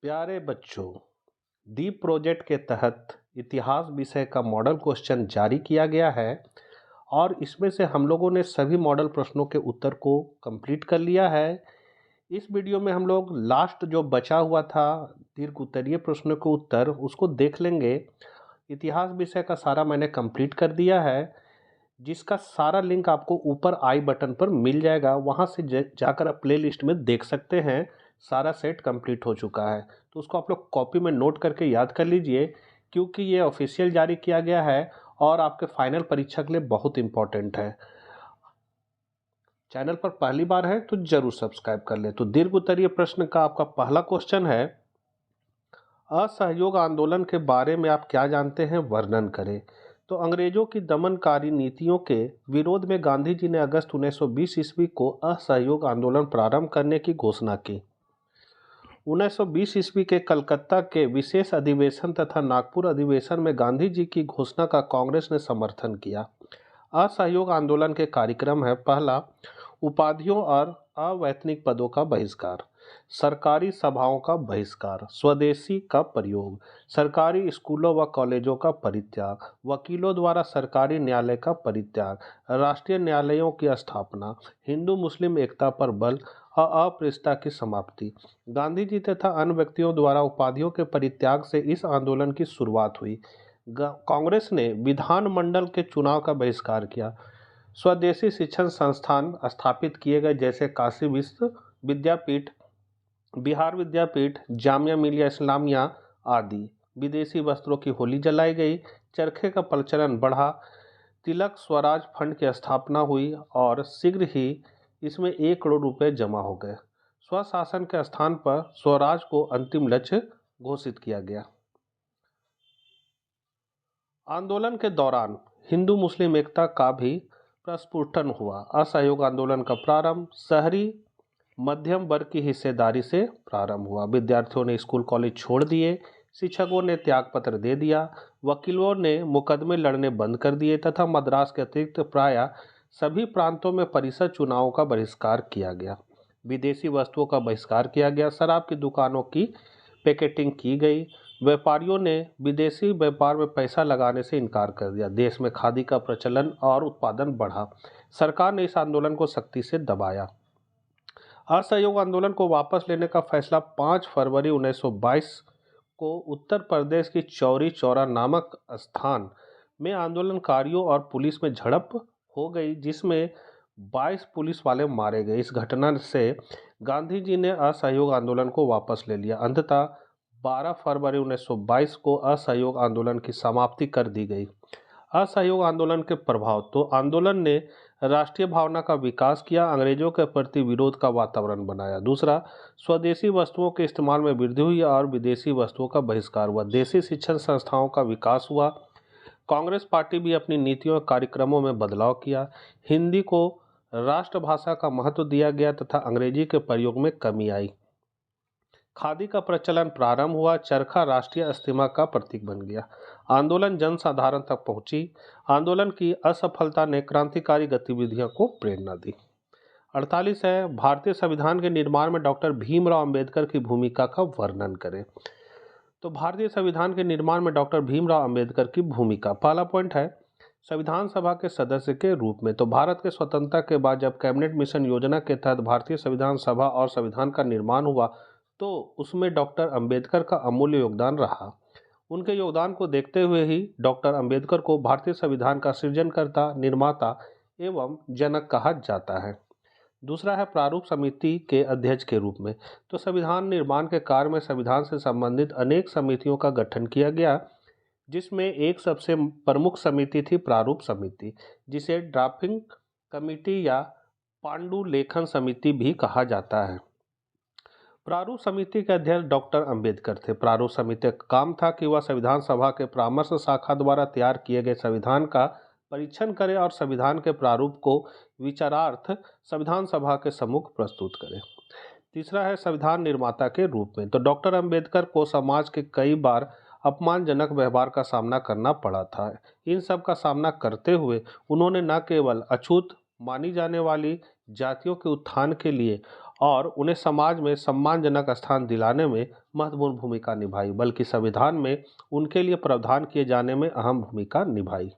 प्यारे बच्चों, दीप प्रोजेक्ट के तहत इतिहास विषय का मॉडल क्वेश्चन जारी किया गया है और इसमें से हम लोगों ने सभी मॉडल प्रश्नों के उत्तर को कंप्लीट कर लिया है। इस वीडियो में हम लोग लास्ट जो बचा हुआ था दीर्घ उत्तरीय प्रश्नों के उत्तर उसको देख लेंगे। इतिहास विषय का सारा मैंने कंप्लीट कर दिया है, जिसका सारा लिंक आपको ऊपर आई बटन पर मिल जाएगा। वहां से जाकर आप प्ले लिस्ट में देख सकते हैं। सारा सेट कंप्लीट हो चुका है, तो उसको आप लोग कॉपी में नोट करके याद कर लीजिए, क्योंकि ये ऑफिशियल जारी किया गया है और आपके फाइनल परीक्षा के लिए बहुत इंपॉर्टेंट है। चैनल पर पहली बार है तो जरूर सब्सक्राइब कर ले। तो दीर्घ उत्तरीय प्रश्न का आपका पहला क्वेश्चन है, असहयोग आंदोलन के बारे में आप क्या जानते हैं, वर्णन करें। तो अंग्रेजों की दमनकारी नीतियों के विरोध में गांधी जी ने अगस्त 1920 ईस्वी को असहयोग आंदोलन प्रारंभ करने की घोषणा की। 1920 ईस्वी के कलकत्ता के विशेष अधिवेशन तथा नागपुर अधिवेशन में गांधी जी की घोषणा का कांग्रेस ने समर्थन किया। असहयोग आंदोलन के कार्यक्रम है, पहला, उपाधियों और अवैतनिक पदों का बहिष्कार, सरकारी सभाओं का बहिष्कार, स्वदेशी का प्रयोग, सरकारी स्कूलों व कॉलेजों का परित्याग, वकीलों द्वारा सरकारी न्यायालय का परित्याग, राष्ट्रीय न्यायालयों की स्थापना, हिंदू मुस्लिम एकता पर बल और अस्पृश्यता की समाप्ति। गांधी जी तथा अन्य व्यक्तियों द्वारा उपाधियों के परित्याग से इस आंदोलन की शुरुआत हुई। कांग्रेस ने विधानमंडल के चुनाव का बहिष्कार किया। स्वदेशी शिक्षण संस्थान स्थापित किए गए, जैसे काशी विश्व विद्यापीठ, बिहार विद्यापीठ, जामिया मिलिया इस्लामिया आदि। विदेशी वस्त्रों की होली जलाई गई, चरखे का प्रचलन बढ़ा, तिलक स्वराज फंड की स्थापना हुई और शीघ्र ही इसमें 1 करोड़ रुपए जमा हो गए। स्वशासन के स्थान पर स्वराज को अंतिम लक्ष्य घोषित किया गया। आंदोलन के दौरान हिंदू मुस्लिम एकता का भी प्रस्फुटन हुआ। असहयोग आंदोलन का प्रारंभ शहरी मध्यम वर्ग की हिस्सेदारी से प्रारंभ हुआ। विद्यार्थियों ने स्कूल कॉलेज छोड़ दिए, शिक्षकों ने त्यागपत्र दे दिया, वकीलों ने मुकदमे लड़ने बंद कर दिए तथा मद्रास के अतिरिक्त प्राय सभी प्रांतों में परिषद चुनावों का बहिष्कार किया गया। विदेशी वस्तुओं का बहिष्कार किया गया, शराब की दुकानों की पैकेटिंग की गई, व्यापारियों ने विदेशी व्यापार में पैसा लगाने से इनकार कर दिया। देश में खादी का प्रचलन और उत्पादन बढ़ा। सरकार ने इस आंदोलन को सख्ती से दबाया। असहयोग आंदोलन को वापस लेने का फैसला 5 फरवरी 1922 को उत्तर प्रदेश की चौरी चौरा नामक स्थान में आंदोलनकारियों और पुलिस में झड़प हो गई, जिसमें 22 पुलिस वाले मारे गए। इस घटना से गांधी जी ने असहयोग आंदोलन को वापस ले लिया। अंततः 12 फरवरी 1922 को असहयोग आंदोलन की समाप्ति कर दी गई। असहयोग आंदोलन के प्रभाव, तो आंदोलन ने राष्ट्रीय भावना का विकास किया, अंग्रेजों के प्रति विरोध का वातावरण बनाया। दूसरा, स्वदेशी वस्तुओं के इस्तेमाल में वृद्धि हुई और विदेशी वस्तुओं का बहिष्कार हुआ। देशी शिक्षण संस्थाओं का विकास हुआ। कांग्रेस पार्टी भी अपनी नीतियों और कार्यक्रमों में बदलाव किया। हिंदी को राष्ट्रभाषा का महत्व दिया गया तथा अंग्रेजी के प्रयोग में कमी आई। खादी का प्रचलन प्रारंभ हुआ। चरखा राष्ट्रीय अस्तिमा का प्रतीक बन गया। आंदोलन जनसाधारण तक पहुंची। आंदोलन की असफलता ने क्रांतिकारी गतिविधियों को प्रेरणा दी। 48 है, भारतीय संविधान के निर्माण में डॉक्टर भीमराव अंबेडकर की भूमिका का वर्णन करें। तो भारतीय संविधान के निर्माण में डॉक्टर भीमराव अंबेडकर की भूमिका, पहला पॉइंट है, संविधान सभा के सदस्य के रूप में। तो भारत के स्वतंत्रता के बाद जब कैबिनेट मिशन योजना के तहत भारतीय संविधान सभा और संविधान का निर्माण हुआ, तो उसमें डॉक्टर अंबेडकर का अमूल्य योगदान रहा। उनके योगदान को देखते हुए ही डॉक्टर अंबेडकर को भारतीय संविधान का सृजनकर्ता, निर्माता एवं जनक कहा जाता है। दूसरा है, प्रारूप समिति के अध्यक्ष के रूप में। तो संविधान निर्माण के कार्य में संविधान से संबंधित अनेक समितियों का गठन किया गया, जिसमें एक सबसे प्रमुख समिति थी प्रारूप समिति, जिसे ड्राफ्टिंग कमेटी या पांडुलेखन समिति भी कहा जाता है। प्रारूप समिति के अध्यक्ष डॉक्टर अंबेडकर थे। प्रारूप समिति का काम था कि वह संविधान सभा के परामर्श शाखा द्वारा तैयार किए गए संविधान का परीक्षण करे और संविधान के प्रारूप को विचारार्थ संविधान सभा के सम्मुख प्रस्तुत करे। तीसरा है, संविधान निर्माता के रूप में। तो डॉक्टर अंबेडकर को समाज के कई बार अपमानजनक व्यवहार का सामना करना पड़ा था। इन सब का सामना करते हुए उन्होंने न केवल अछूत मानी जाने वाली जातियों के उत्थान के लिए और उन्हें समाज में सम्मानजनक स्थान दिलाने में महत्वपूर्ण भूमिका निभाई, बल्कि संविधान में उनके लिए प्रावधान किए जाने में अहम भूमिका निभाई।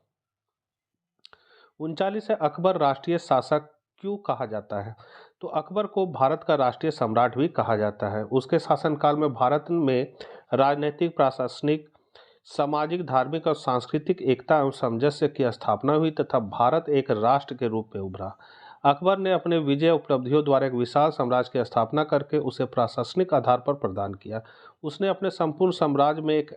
39 है, अकबर राष्ट्रीय शासक क्यों कहा जाता है? तो अकबर को भारत का राष्ट्रीय सम्राट भी कहा जाता है। उसके शासनकाल में भारत में राजनीतिक, प्रशासनिक, सामाजिक, धार्मिक और सांस्कृतिक एकता एवं सामंजस्य की स्थापना हुई तथा भारत एक राष्ट्र के रूप में उभरा। अकबर ने अपने विजय उपलब्धियों द्वारा एक विशाल साम्राज्य की स्थापना करके उसे प्रशासनिक आधार पर प्रदान किया। उसने अपने संपूर्ण साम्राज्य में एक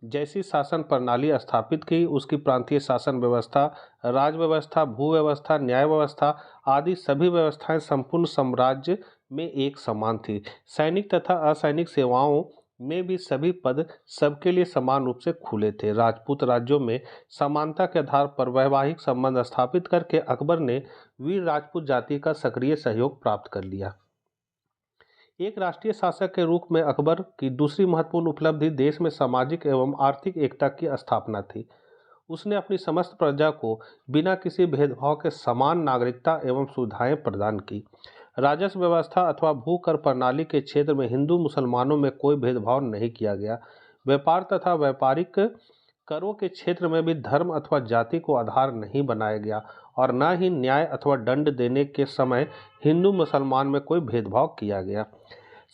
जैसी शासन प्रणाली स्थापित की। उसकी प्रांतीय शासन व्यवस्था, राज व्यवस्था, भू व्यवस्था, न्याय व्यवस्था आदि सभी व्यवस्थाएं संपूर्ण साम्राज्य में एक समान थी। सैनिक तथा असैनिक सेवाओं में भी सभी पद सबके लिए समान रूप से खुले थे। राजपूत राज्यों में समानता के आधार पर वैवाहिक संबंध स्थापित करके अकबर ने वीर राजपूत जाति का सक्रिय सहयोग प्राप्त कर लिया। एक राष्ट्रीय शासक के रूप में अकबर की दूसरी महत्वपूर्ण उपलब्धि देश में सामाजिक एवं आर्थिक एकता की स्थापना थी। उसने अपनी समस्त प्रजा को बिना किसी भेदभाव के समान नागरिकता एवं सुविधाएं प्रदान की। राजस्व व्यवस्था अथवा भू कर प्रणाली के क्षेत्र में हिंदू मुसलमानों में कोई भेदभाव नहीं किया गया। व्यापार तथा व्यापारिक करों के क्षेत्र में भी धर्म अथवा जाति को आधार नहीं बनाया गया और न ही न्याय अथवा दंड देने के समय हिंदू मुसलमान में कोई भेदभाव किया गया।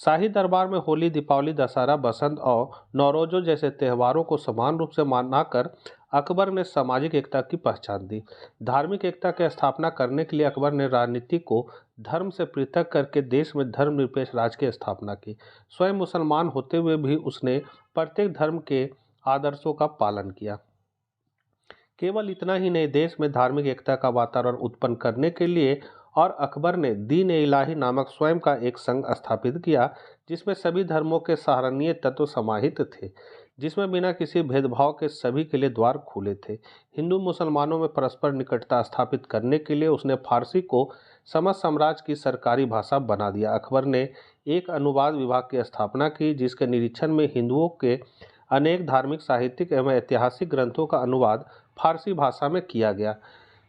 शाही दरबार में होली, दीपावली, दशहरा, बसंत और नवरोजो जैसे त्योहारों को समान रूप से मनाकर अकबर ने सामाजिक एकता की पहचान दी। धार्मिक एकता की स्थापना करने के लिए अकबर ने राजनीति को धर्म से पृथक करके देश में धर्मनिरपेक्ष राज्य की स्थापना की। स्वयं मुसलमान होते हुए भी उसने प्रत्येक धर्म के आदर्शों का पालन किया। केवल इतना ही नहीं, देश में धार्मिक एकता का वातावरण उत्पन्न करने के लिए और अकबर ने दीन-ए-इलाही नामक स्वयं का एक संघ स्थापित किया, जिसमें सभी धर्मों के सराहनीय तत्व समाहित थे, जिसमें बिना किसी भेदभाव के सभी के लिए द्वार खुले थे। हिंदू मुसलमानों में परस्पर निकटता स्थापित करने के लिए उसने फारसी को समस्त साम्राज्य की सरकारी भाषा बना दिया। अकबर ने एक अनुवाद विभाग की स्थापना की, जिसके निरीक्षण में हिंदुओं के अनेक धार्मिक, साहित्यिक एवं ऐतिहासिक ग्रंथों का अनुवाद फारसी भाषा में किया गया।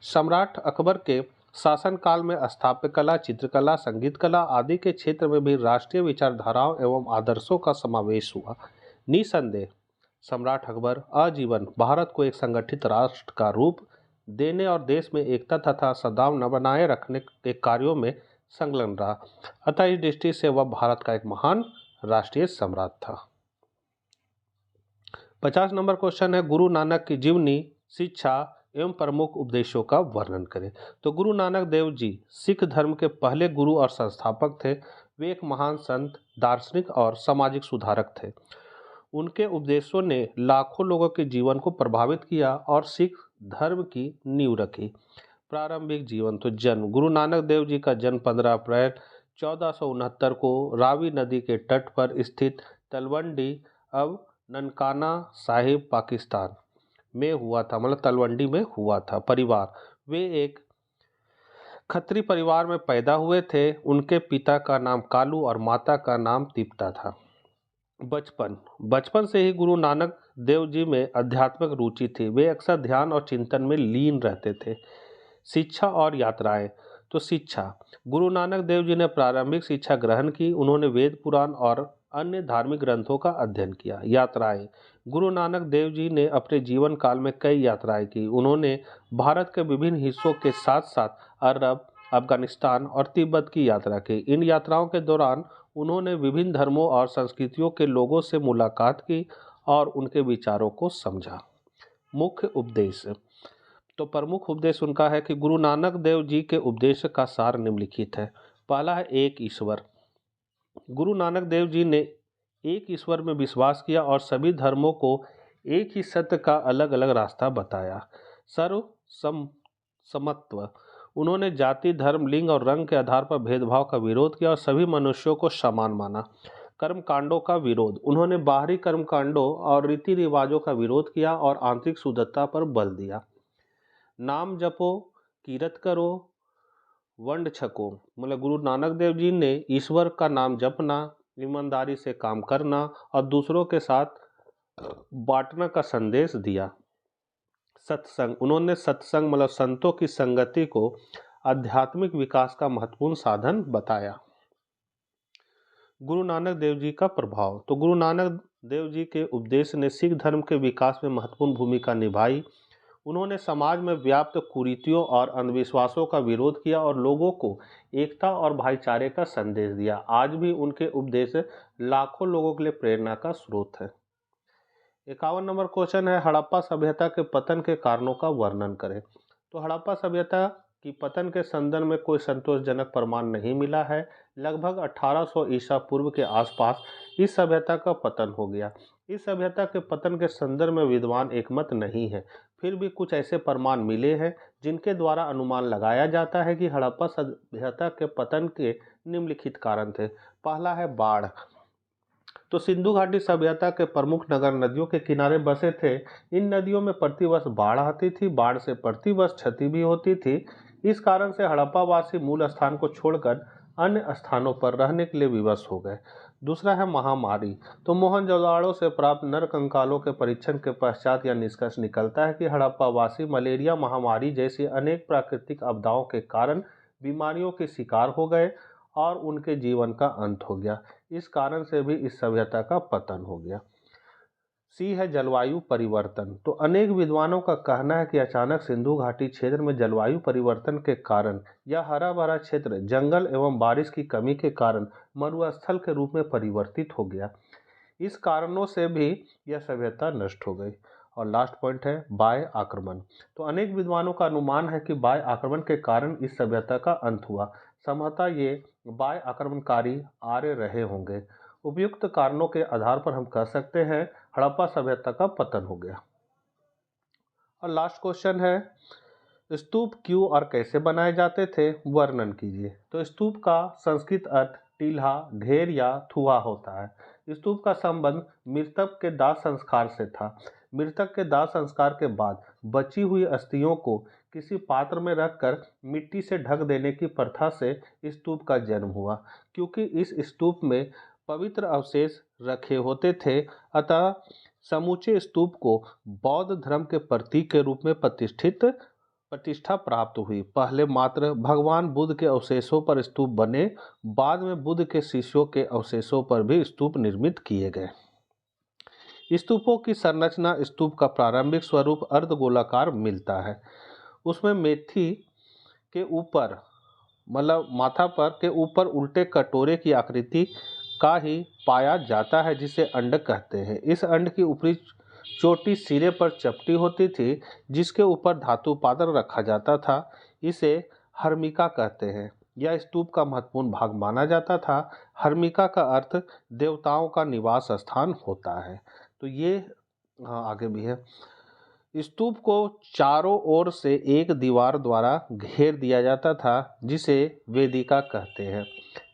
सम्राट अकबर के शासनकाल में स्थापत्य कला, चित्रकला, संगीत कला आदि के क्षेत्र में भी राष्ट्रीय विचारधाराओं एवं आदर्शों का समावेश हुआ। निसंदेह सम्राट अकबर आजीवन भारत को एक संगठित राष्ट्र का रूप देने और देश में एकता तथा सद्भाव न बनाए रखने के कार्यों में संलग्न रहा। अतः इस दृष्टि से वह भारत का एक महान राष्ट्रीय सम्राट था। 50 नंबर क्वेश्चन है, गुरु नानक की जीवनी, शिक्षा एवं प्रमुख उपदेशों का वर्णन करें। तो गुरु नानक देव जी सिख धर्म के पहले गुरु और संस्थापक थे। वे एक महान संत, दार्शनिक और सामाजिक सुधारक थे। उनके उपदेशों ने लाखों लोगों के जीवन को प्रभावित किया और सिख धर्म की नींव रखी। प्रारंभिक जीवन, तो जन्म, गुरु नानक देव जी का जन्म 15 अप्रैल 1469 को रावी नदी के तट पर स्थित तलवंडी, अब ननकाना साहिब, पाकिस्तान में हुआ था, मतलब तलवंडी में हुआ था। परिवार, वे एक खत्री परिवार में पैदा हुए थे। उनके पिता का नाम कालू और माता का नाम तिप्ता था। बचपन से ही गुरु नानक देव जी में आध्यात्मिक रुचि थी। वे अक्सर ध्यान और चिंतन में लीन रहते थे। शिक्षा और यात्राएं, तो शिक्षा, गुरु नानक देव जी ने प्रारंभिक शिक्षा ग्रहण की। उन्होंने वेद, पुराण और अन्य धार्मिक ग्रंथों का अध्ययन किया। यात्राएं, गुरु नानक देव जी ने अपने जीवन काल में कई यात्राएं की। उन्होंने भारत के विभिन्न हिस्सों के साथ साथ अरब, अफगानिस्तान और तिब्बत की यात्रा की। इन यात्राओं के दौरान उन्होंने विभिन्न धर्मों और संस्कृतियों के लोगों से मुलाकात की और उनके विचारों को समझा। मुख्य उपदेश, तो प्रमुख उपदेश उनका है कि गुरु नानक देव जी के उपदेश का सार निम्नलिखित है। पहला है एक ईश्वर। गुरु नानक देव जी ने एक ईश्वर में विश्वास किया और सभी धर्मों को एक ही सत्य का अलग अलग रास्ता बताया। समत्व, उन्होंने जाति, धर्म, लिंग और रंग के आधार पर भेदभाव का विरोध किया और सभी मनुष्यों को समान माना। कर्मकांडों का विरोध, उन्होंने बाहरी कर्मकांडों और रीति रिवाजों का विरोध किया और आंतरिक शुद्धता पर बल दिया। नाम जपो, कीरत करो, वंड छको, मतलब गुरु नानक देव जी ने ईश्वर का नाम जपना, ईमानदारी से काम करना और दूसरों के साथ बांटना का संदेश दिया। सत्संग, उन्होंने सत्संग मतलब संतों की संगति को आध्यात्मिक विकास का महत्वपूर्ण साधन बताया। गुरु नानक देव जी का प्रभाव। तो गुरु नानक देव जी के उपदेश ने सिख धर्म के विकास में महत्वपूर्ण भूमिका निभाई। उन्होंने समाज में व्याप्त कुरीतियों और अंधविश्वासों का विरोध किया और लोगों को एकता और भाईचारे का संदेश दिया। आज भी उनके उपदेश लाखों लोगों के लिए प्रेरणा का स्रोत है। 51 नंबर क्वेश्चन है, हड़प्पा सभ्यता के पतन के कारणों का वर्णन करें। तो हड़प्पा सभ्यता की पतन के संदर्भ में कोई संतोषजनक प्रमाण नहीं मिला है। लगभग 1800 ईसा पूर्व के आसपास इस सभ्यता का पतन हो गया। इस सभ्यता के पतन के संदर्भ में विद्वान एकमत नहीं है। फिर भी कुछ ऐसे प्रमाण मिले हैं जिनके द्वारा अनुमान लगाया जाता है कि हड़प्पा सभ्यता के पतन के निम्नलिखित कारण थे। पहला है बाढ़। तो सिंधु घाटी सभ्यता के प्रमुख नगर नदियों के किनारे बसे थे। इन नदियों में प्रतिवर्ष बाढ़ आती थी। बाढ़ से प्रतिवर्ष क्षति भी होती थी। इस कारण से हड़प्पावासी मूल स्थान को छोड़कर अन्य स्थानों पर रहने के लिए विवश हो गए। दूसरा है महामारी। तो मोहनजोदड़ो से प्राप्त नरकंकालों के परीक्षण के पश्चात यह निष्कर्ष निकलता है कि हड़प्पावासी मलेरिया महामारी जैसी अनेक प्राकृतिक आपदाओं के कारण बीमारियों के शिकार हो गए और उनके जीवन का अंत हो गया। इस कारण से भी इस सभ्यता का पतन हो गया। सी है जलवायु परिवर्तन। तो अनेक विद्वानों का कहना है कि अचानक सिंधु घाटी क्षेत्र में जलवायु परिवर्तन के कारण यह हरा भरा क्षेत्र जंगल एवं बारिश की कमी के कारण मरुस्थल के रूप में परिवर्तित हो गया। इस कारणों से भी यह सभ्यता नष्ट हो गई। और लास्ट पॉइंट है बाह्य आक्रमण। तो अनेक विद्वानों का अनुमान है कि बाह्य आक्रमण के कारण इस सभ्यता का अंत हुआ। संभवतः ये बाह्य आक्रमणकारी आर्य रहे होंगे। उपयुक्त कारणों के आधार पर हम कह सकते हैं हड़प्पा सभ्यता का पतन हो गया। और लास्ट क्वेश्चन है, स्तूप क्यों और कैसे बनाए जाते थे, वर्णन कीजिए। तो स्तूप का संस्कृत अर्थ टीला, ढेर या थुआ होता है। स्तूप का संबंध मृतक के दाह संस्कार से था। मृतक के दाह संस्कार के बाद बची हुई अस्थियों को किसी पात्र में रखकर मिट्टी से ढक देने की प्रथा से स्तूप का जन्म हुआ। क्योंकि इस स्तूप में पवित्र अवशेष रखे होते थे, अतः समूचे स्तूप को बौद्ध धर्म के प्रतीक के रूप में प्रतिष्ठा प्राप्त हुई। पहले मात्र भगवान बुद्ध के अवशेषों पर स्तूप बने, बाद में बुद्ध के शिष्यों के अवशेषों पर भी स्तूप निर्मित किए गए। स्तूपों की संरचना, स्तूप का प्रारंभिक स्वरूप अर्धगोलाकार मिलता है। उसमें मेथी के ऊपर मतलब माथा पर के ऊपर उल्टे कटोरे की आकृति का ही पाया जाता है, जिसे अंड कहते हैं। इस अंड की ऊपरी चोटी सिरे पर चपटी होती थी, जिसके ऊपर धातु पात्र रखा जाता था। इसे हर्मिका कहते हैं। यह स्तूप का महत्वपूर्ण भाग माना जाता था। हर्मिका का अर्थ देवताओं का निवास स्थान होता है। तो ये आगे भी है। स्तूप को चारों ओर से एक दीवार द्वारा घेर दिया जाता था, जिसे वेदिका कहते हैं।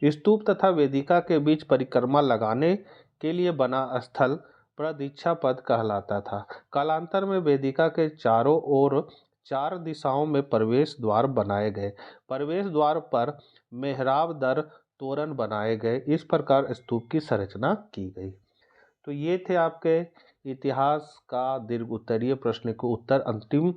स्तूप तथा वेदिका के बीच परिक्रमा लगाने के लिए बना स्थल प्रदीक्षा पद कहलाता था। कालांतर में वेदिका के चारों ओर 4 दिशाओं में प्रवेश द्वार बनाए गए। प्रवेश द्वार पर मेहराब दर तोरण बनाए गए। इस प्रकार स्तूप की संरचना की गई। तो ये थे आपके इतिहास का दीर्घ उत्तरीय प्रश्न के उत्तर। अंतिम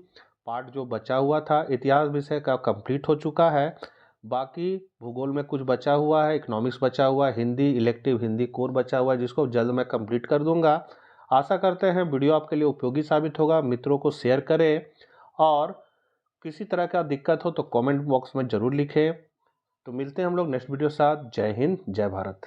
पार्ट जो बचा हुआ था इतिहास विषय का कंप्लीट हो चुका है। बाकी भूगोल में कुछ बचा हुआ है, इकोनॉमिक्स बचा हुआ है, हिंदी इलेक्टिव हिंदी कोर बचा हुआ है, जिसको जल्द मैं कंप्लीट कर दूंगा। आशा करते हैं वीडियो आपके लिए उपयोगी साबित होगा। मित्रों को शेयर करें और किसी तरह का दिक्कत हो तो कमेंट बॉक्स में ज़रूर लिखें। तो मिलते हैं हम लोग नेक्स्ट वीडियो के साथ। जय हिंद, जय भारत।